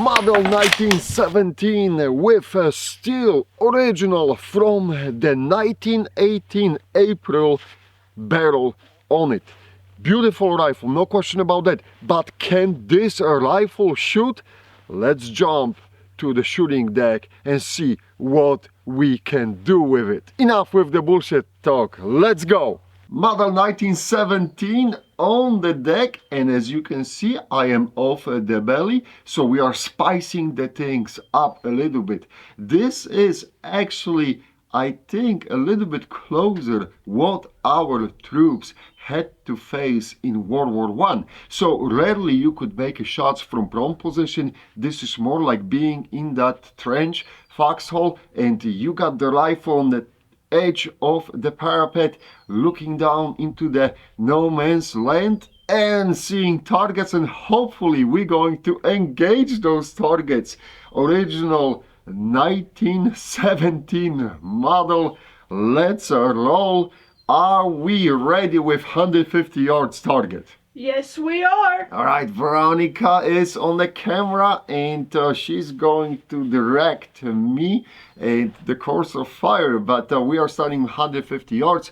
Model 1917 with a steel original from the 1918 April barrel on it. Beautiful rifle, no question about that. But can this rifle shoot? Let's jump to the shooting deck and see what we can do with it. Enough with the bullshit talk, let's go! Model 1917 on the deck, and as you can see I am off the belly, so we are spicing the things up a little bit. This is actually, I think, a little bit closer what our troops had to face in World War I. So rarely you could make shots from prone position. This is more like being in that trench, foxhole, and you got the rifle on the edge of the parapet, looking down into the no man's land and seeing targets, and hopefully we're going to engage those targets. Original 1917 model. Let's roll. Are we ready with 150 yards target? Yes, we are. All right, Veronica is on the camera, and she's going to direct me and the course of fire, but we are starting 150 yards.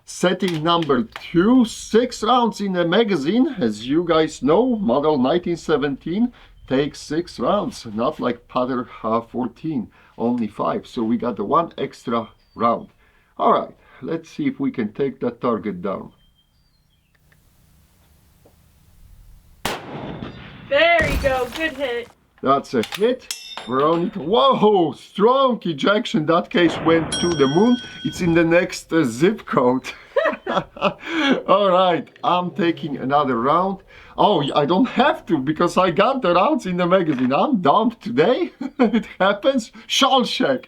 Setting number 2, 6 rounds in the magazine. As you guys know, model 1917 takes 6 rounds, not like Pattern 14, only 5. So we got the 1 extra round. All right, let's see if we can take that target down. There you go, good hit. That's a hit. Veronica, whoa, strong ejection. That case went to the moon. It's in the next zip code. All right, I'm taking another round. Oh, I don't have to because I got the rounds in the magazine. I'm dumb today. It happens. Shawshank.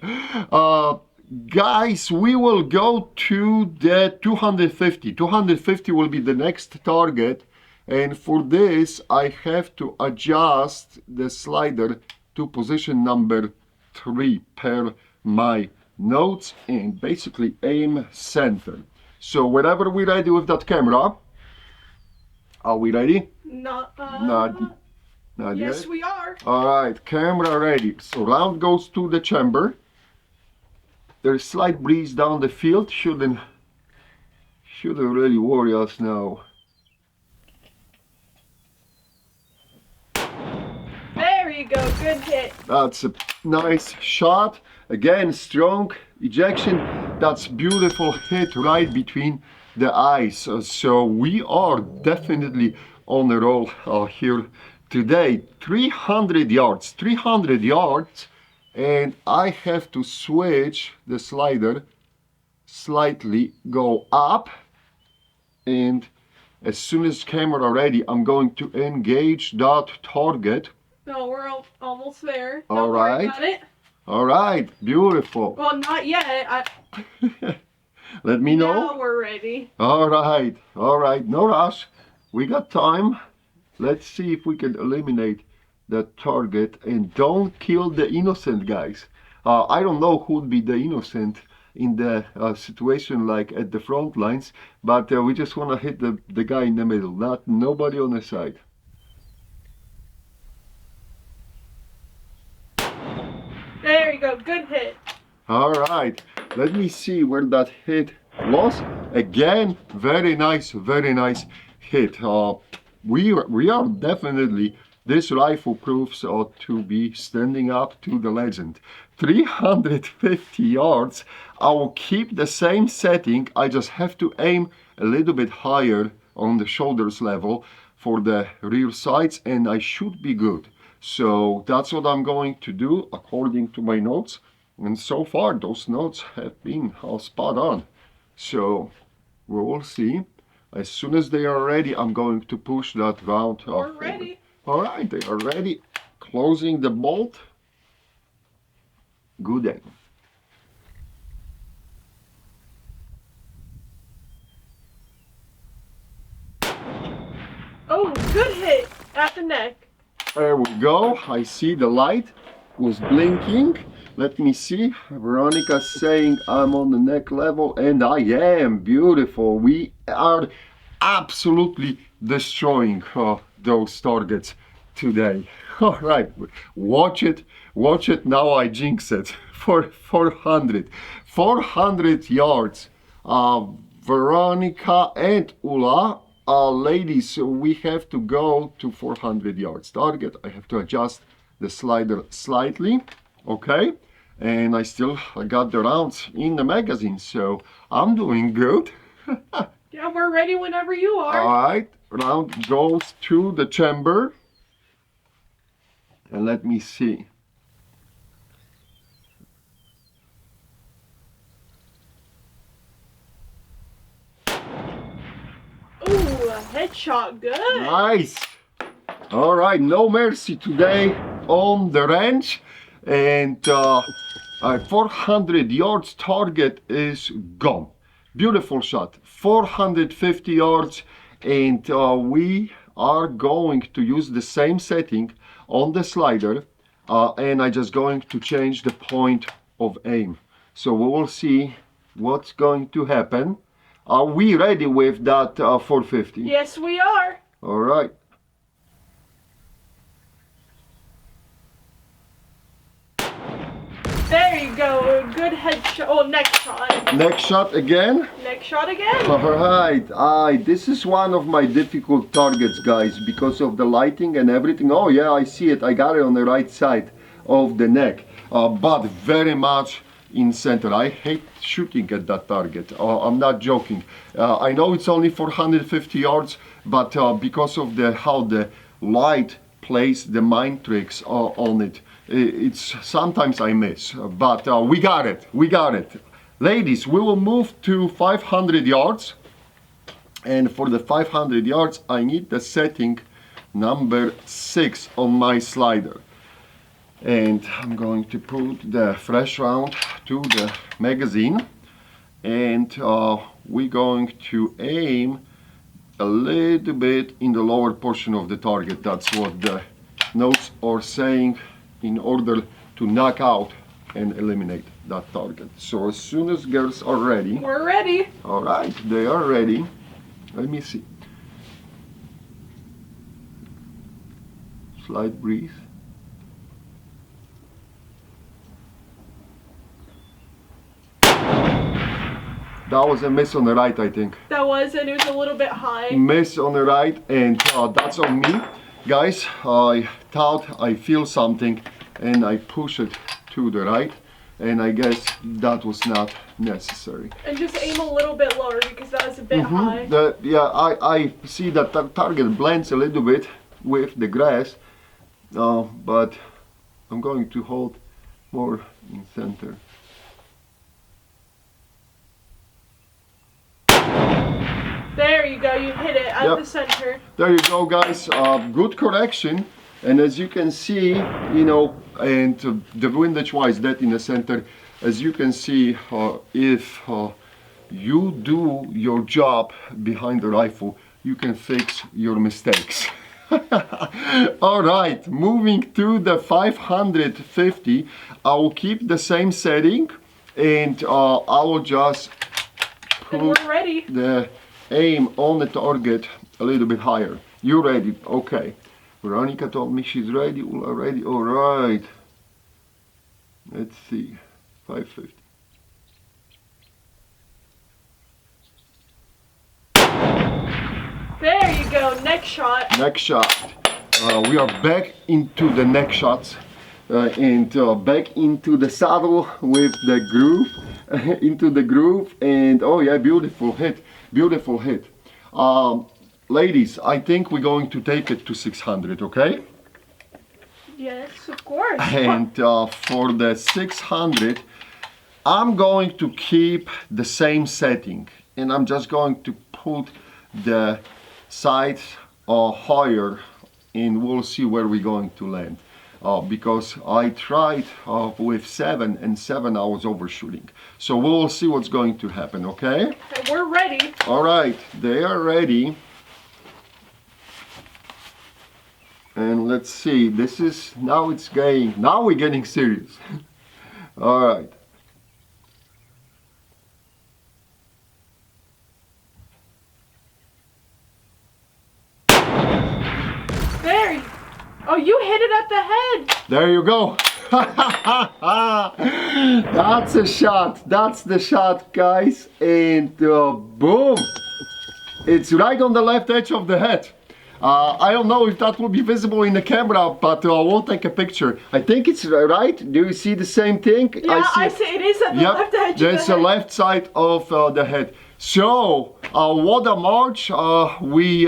Guys, we will go to the 250. 250 will be the next target. And for this, I have to adjust the slider to position number 3 per my notes and basically aim center. So whenever we're ready with that camera, are we ready? Not yet? yes, we are. All right, camera ready. So round goes to the chamber. There's slight breeze down the field. Shouldn't really worry us now. There you go, good hit. That's a nice shot. Again, strong ejection. That's beautiful hit right between the eyes. So we are definitely on the roll here today. 300 yards, and I have to switch the slider, slightly go up, and as soon as camera ready, I'm going to engage that target. No, we're almost there. All Don't right. worry about it. All right, beautiful. Well, not yet. Let me know. Now we're ready. All right, no rush. We got time. Let's see if we can eliminate the target and don't kill the innocent, guys. I don't know who would be the innocent in the situation like at the front lines, but we just want to hit the guy in the middle, nobody on the side. There you go, good hit. All right, let me see where that hit was. Again, very nice hit. We are definitely, this rifle proves to be standing up to the legend. 350 yards. I will keep the same setting. I just have to aim a little bit higher on the shoulders level for the rear sights, and I should be good. So that's what I'm going to do according to my notes. And so far, those notes have been spot on. So we will see. As soon as they are ready, I'm going to push that round. We're ready. All right, they are ready. Closing the bolt. Good aim. Oh, good hit at the neck. There we go. I see the light was blinking. Let me see. Veronica's saying I'm on the neck level, and I am. Beautiful. We are absolutely destroying those targets today. All right, watch it, watch it. Now I jinx it for 400 yards. Veronica and Ula, ladies, we have to go to 400 yards target. I have to adjust the slider slightly, okay? And I still got the rounds in the magazine, so I'm doing good. Yeah, we're ready whenever you are. All right, round goes to the chamber. And let me see. Ooh, a headshot. Good. Nice. All right, no mercy today on the range. And 400 yards target is gone. Beautiful shot. 450 yards. And we are going to use the same setting on the slider. And I'm just going to change the point of aim. So we will see what's going to happen. Are we ready with that 450? Yes, we are. All right. There you go. Good headshot. Oh, neck shot. Next shot again. Neck shot again. All right. This is one of my difficult targets, guys, because of the lighting and everything. Oh yeah, I see it. I got it on the right side of the neck, but very much in center. I hate shooting at that target. I'm not joking. I know it's only 450 yards, but because of how the light plays the mind tricks on it, it's sometimes I miss. But we got it. We got it. Ladies, we will move to 500 yards. And for the 500 yards, I need the setting number 6 on my slider. And I'm going to put the fresh round to the magazine, and we're going to aim a little bit in the lower portion of the target. That's what the notes are saying, in order to knock out and eliminate that target. So as soon as girls are ready. We're ready. All right, they are ready. Let me see. Slight breeze. That was a miss on the right, I think. That was, and it was a little bit high. Miss on the right, and that's on me. Guys, I thought I feel something, and I push it to the right, and I guess that was not necessary. And just aim a little bit lower, because that was a bit high. I see that the target blends a little bit with the grass, but I'm going to hold more in center. There you go, you hit it at Yep. the center. There you go, guys. Good correction. And as you can see, you know, and the WWI is dead in the center. As you can see, if you do your job behind the rifle, you can fix your mistakes. All right, moving to the 550, I will keep the same setting, and I will just And put we're ready. the aim on the target a little bit higher. You ready? Okay. Veronica told me she's ready. Ula ready. All right. Let's see. 550. There you go, neck shot. Next shot. We are back into the neck shots, and back into the saddle with the groove, into the groove, and oh yeah, beautiful hit, beautiful hit. Ladies, I think we're going to take it to 600, okay? Yes, of course. And for the 600, I'm going to keep the same setting, and I'm just going to put the sights higher, and we'll see where we're going to land. Because I tried with 7, and 7 I was overshooting. So we'll see what's going to happen, okay? And we're ready. All right, they are ready. And let's see, this is, now we're getting serious. All right. you hit it at the head. There you go. That's a shot. That's the shot, guys. And boom. It's right on the left edge of the head. I don't know if that will be visible in the camera, but I will take a picture. I think it's right. Do you see the same thing? Yeah, I see it is at the left edge of the There's the head. left side of the head. So, what a march. We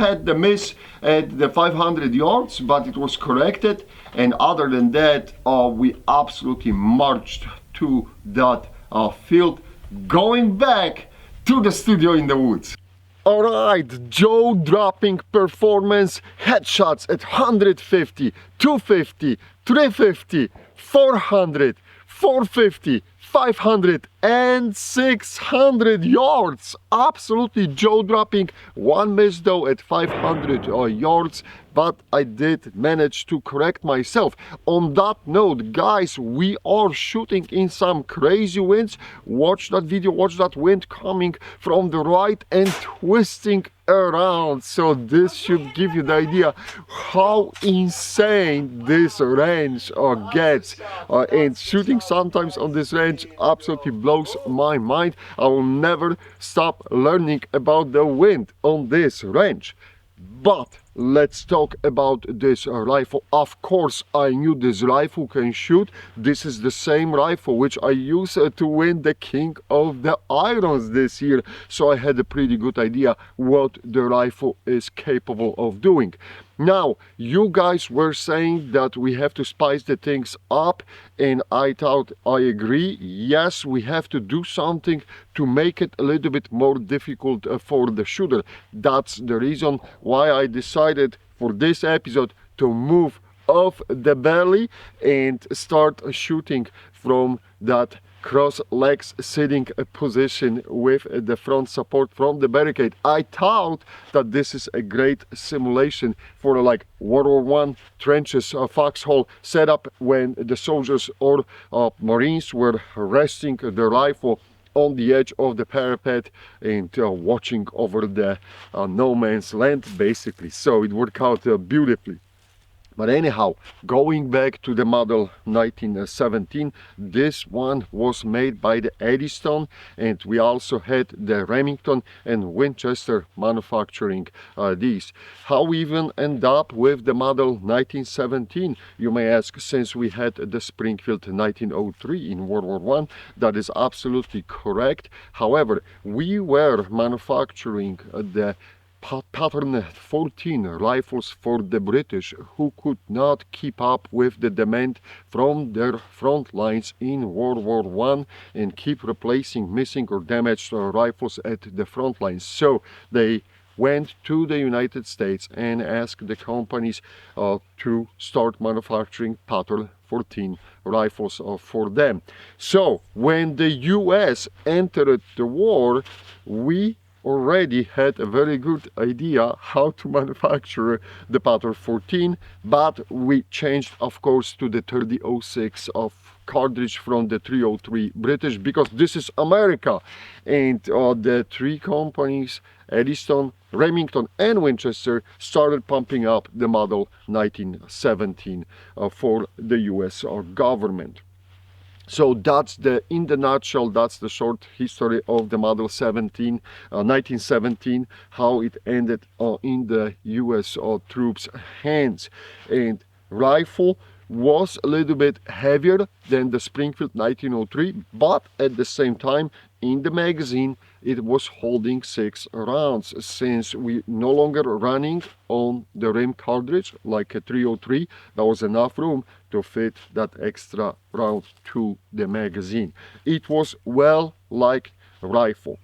had the miss at the 500 yards, but it was corrected. And other than that, we absolutely marched to that field, going back to the studio in the woods. Alright, jaw-dropping performance, headshots at 150, 250, 350, 400, 450, 500 and 600 yards. Absolutely jaw-dropping. One miss though at 500 yards, but I did manage to correct myself. On that note, guys, we are shooting in some crazy winds. Watch that video, watch that wind coming from the right and twisting around. So this should give you the idea how insane this range gets. And shooting sometimes on this range absolutely blows my mind. I will never stop learning about the wind on this range. But let's talk about this rifle. Of course, I knew this rifle can shoot. This is the same rifle which I used to win the King of the Irons this year. So I had a pretty good idea what the rifle is capable of doing. Now, you guys were saying that we have to spice the things up, and I thought I agree. Yes, we have to do something to make it a little bit more difficult for the shooter. That's the reason why I decided for this episode to move off the belly and start shooting from that cross legs sitting position with the front support from the barricade. I thought that this is a great simulation for like World War I trenches foxhole setup when the soldiers or Marines were resting the rifle on the edge of the parapet and watching over the no man's land basically. So it worked out beautifully. But anyhow, going back to the model 1917, this one was made by the Eddystone, and we also had the Remington and Winchester manufacturing these. How we even end up with the model 1917, you may ask, since we had the Springfield 1903 in World War I. That is absolutely correct. However, we were manufacturing the pattern 14 rifles for the British, who could not keep up with the demand from their front lines in World War I and keep replacing missing or damaged rifles at the front lines. So they went to the United States and asked the companies to start manufacturing pattern 14 rifles for them. So when the US entered the war, we already had a very good idea how to manufacture the pattern 14, but we changed of course to the 3006 of cartridge from the 303 British, because this is America, and the three companies, Eddystone, Remington and Winchester, started pumping up the model 1917 for the US government. So that's in the nutshell, that's the short history of the model 1917, how it ended in the US troops' hands. And rifle was a little bit heavier than the Springfield 1903, but at the same time in the magazine it was holding 6 rounds, since we no longer running on the rim cartridge like a 303. There was enough room to fit that extra round to the magazine. It was well like rifle.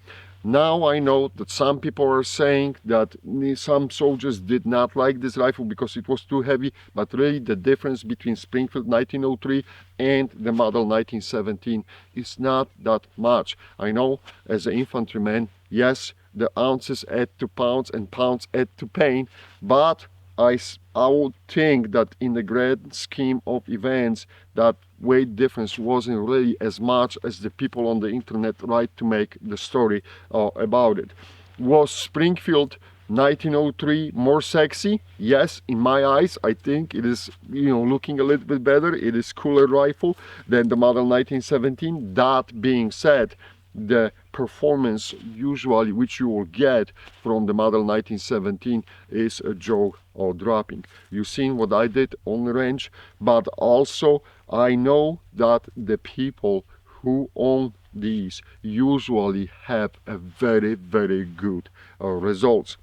Now I know that some people are saying that some soldiers did not like this rifle because it was too heavy, but really the difference between Springfield 1903 and the model 1917 is not that much. I know as an infantryman, yes, the ounces add to pounds and pounds add to pain, but I would think that in the grand scheme of events, that weight difference wasn't really as much as the people on the internet tried to make the story about it. Was Springfield 1903 more sexy? Yes, in my eyes, I think it is, looking a little bit better. It is cooler rifle than the model 1917. That being said, the performance usually which you will get from the model 1917 is a jaw dropping. You've seen what I did on the range, but also I know that the people who own these usually have a very good results.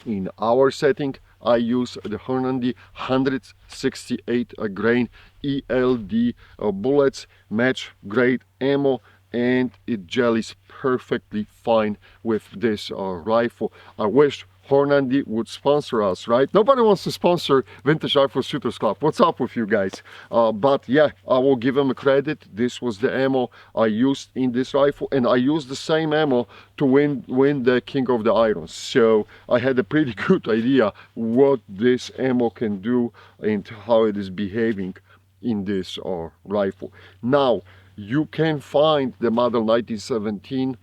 In our setting, I use the Hornady 168 grain ELD bullets, match grade ammo, and it jellies perfectly fine with this rifle. I wish Hornady would sponsor us, right? Nobody wants to sponsor Vintage Rifle Shooters Club. What's up with you guys? But yeah, I will give them a credit. This was the ammo I used in this rifle, and I used the same ammo to win the King of the Irons. So I had a pretty good idea what this ammo can do and how it is behaving in this rifle. Now, you can find the model 1917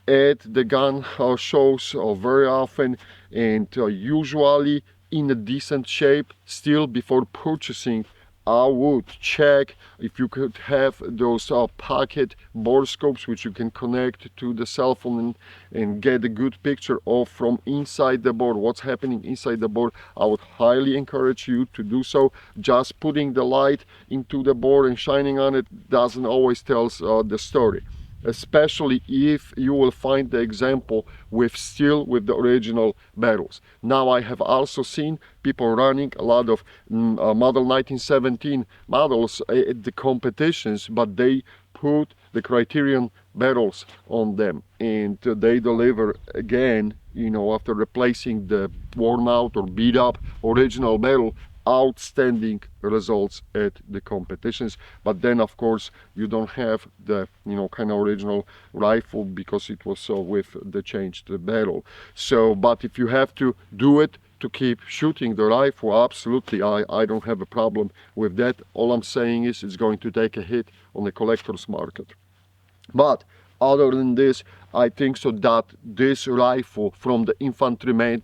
at the gun shows very often, and usually in a decent shape. Still, before purchasing, I would check if you could have those pocket bore scopes which you can connect to the cell phone and get a good picture of from inside the board what's happening inside the board. I would highly encourage you to do so. Just putting the light into the board and shining on it doesn't always tell the story, especially if you will find the example with the original barrels. Now, I have also seen people running a lot of model 1917 models at the competitions, but they put the Criterion barrels on them, and they deliver again, after replacing the worn out or beat up original barrel, outstanding results at the competitions. But then of course you don't have the kind of original rifle because it was with the changed barrel. So but if you have to do it to keep shooting the rifle, absolutely, I don't have a problem with that. All I'm saying is it's going to take a hit on the collector's market. But other than this, I think so that this rifle, from the infantryman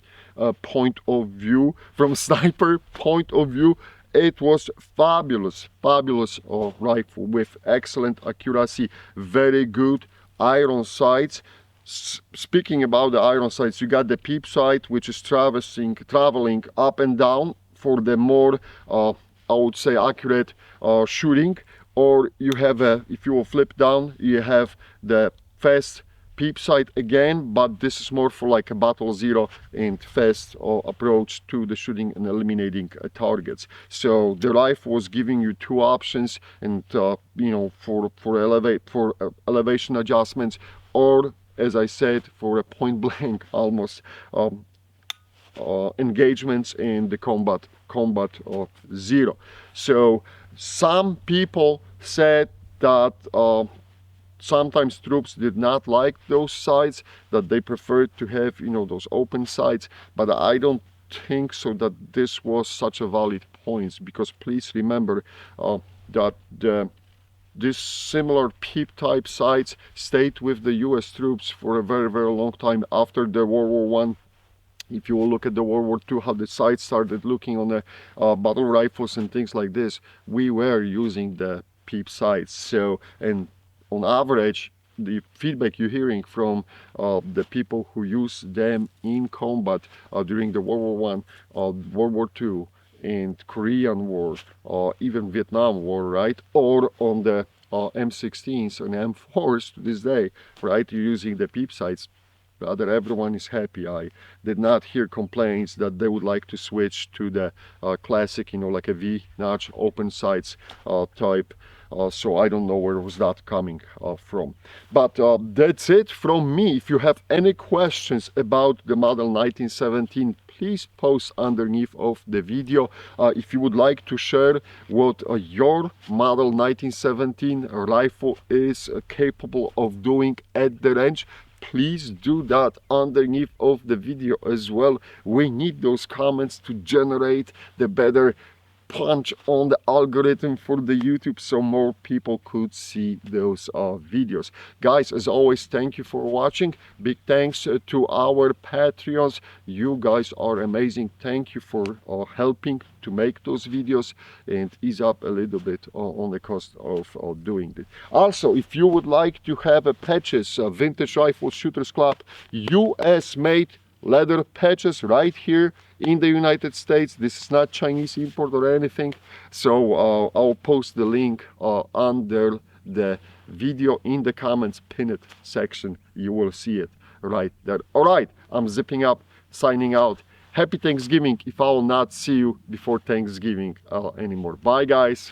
point of view, from sniper point of view, it was fabulous rifle with excellent accuracy, very good iron sights. Speaking about the iron sights, you got the peep sight, which is traveling up and down for the more I would say accurate shooting. Or you have if you will flip down, you have the fast peep sight again, but this is more for like a battle zero and fast approach to the shooting and eliminating targets. So the rifle was giving you two options, and for elevation adjustments, or as I said, for a point blank almost engagements in the combat zero. So some people said that sometimes troops did not like those sights, that they preferred to have those open sights, but I don't think so that this was such a valid point, because please remember that this similar peep type sights stayed with the US troops for a very long time after the World War I. If you will look at the World War II, how the sights started looking on the battle rifles and things like this, we were using the peep sights. So, and on average, the feedback you're hearing from the people who use them in combat during the World War I, World War II, and Korean War, even Vietnam War, right? Or on the M16s and M4s to this day, right? You're using the peep sights. Rather, everyone is happy. I did not hear complaints that they would like to switch to the classic, like a V-notch open sights type. So I don't know where was that coming from. But that's it from me. If you have any questions about the model 1917, please post underneath of the video. If you would like to share what your model 1917 rifle is capable of doing at the range, please do that underneath of the video as well. We need those comments to generate the better punch on the algorithm for the YouTube so more people could see those videos. Guys, as always, thank you for watching. Big thanks to our Patreons. You guys are amazing. Thank you for helping to make those videos and ease up a little bit on the cost of doing it. Also, if you would like to have a patches, Vintage Rifle Shooters Club US made leather patches right here in the United States. This is not Chinese import or anything, so I'll post the link under the video in the comments pinned section. You will see it right there. All right, I'm zipping up, signing out. Happy Thanksgiving if I will not see you before Thanksgiving anymore. Bye guys.